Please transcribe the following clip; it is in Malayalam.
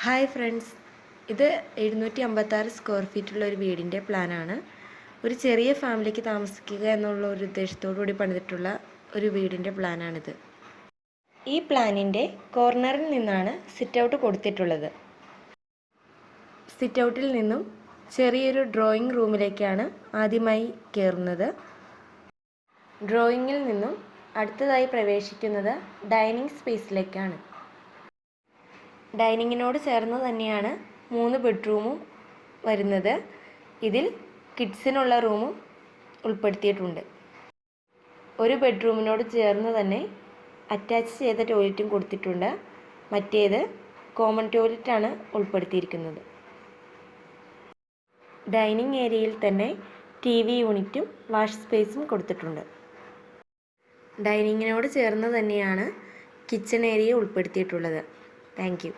ഹായ് ഫ്രണ്ട്സ്, ഇത് 756 സ്ക്വയർ ഫീറ്റുള്ള ഒരു വീടിൻ്റെ പ്ലാനാണ്. ഒരു ചെറിയ ഫാമിലിക്ക് താമസിക്കുക എന്നുള്ള ഒരു ഉദ്ദേശത്തോടു കൂടി പണിതിട്ടുള്ള ഒരു വീടിൻ്റെ പ്ലാനാണിത്. ഈ പ്ലാനിൻ്റെ കോർണറിൽ നിന്നാണ് സിറ്റ് ഔട്ട് കൊടുത്തിട്ടുള്ളത്. സിറ്റ് ഔട്ടിൽ നിന്നും ചെറിയൊരു ഡ്രോയിങ് റൂമിലേക്കാണ് ആദ്യമായി കയറുന്നത്. ഡ്രോയിങ്ങിൽ നിന്നും അടുത്തതായി പ്രവേശിക്കുന്നത് ഡൈനിങ് സ്പേസിലേക്കാണ്. ഡൈനിങ്ങിനോട് ചേർന്ന് തന്നെയാണ് 3 ബെഡ്റൂമും വരുന്നത്. ഇതിൽ കിഡ്സിനുള്ള റൂമും ഉൾപ്പെടുത്തിയിട്ടുണ്ട്. ഒരു ബെഡ്റൂമിനോട് ചേർന്ന് തന്നെ അറ്റാച്ച് ചെയ്ത ടോയ്ലറ്റും കൊടുത്തിട്ടുണ്ട്. മറ്റേത് കോമൺ ടോയ്ലറ്റാണ് ഉൾപ്പെടുത്തിയിരിക്കുന്നത്. ഡൈനിങ് ഏരിയയിൽ തന്നെ TV യൂണിറ്റും വാഷ് സ്പേസും കൊടുത്തിട്ടുണ്ട്. ഡൈനിങ്ങിനോട് ചേർന്ന് തന്നെയാണ് കിച്ചൺ ഏരിയ ഉൾപ്പെടുത്തിയിട്ടുള്ളത്. Thank you.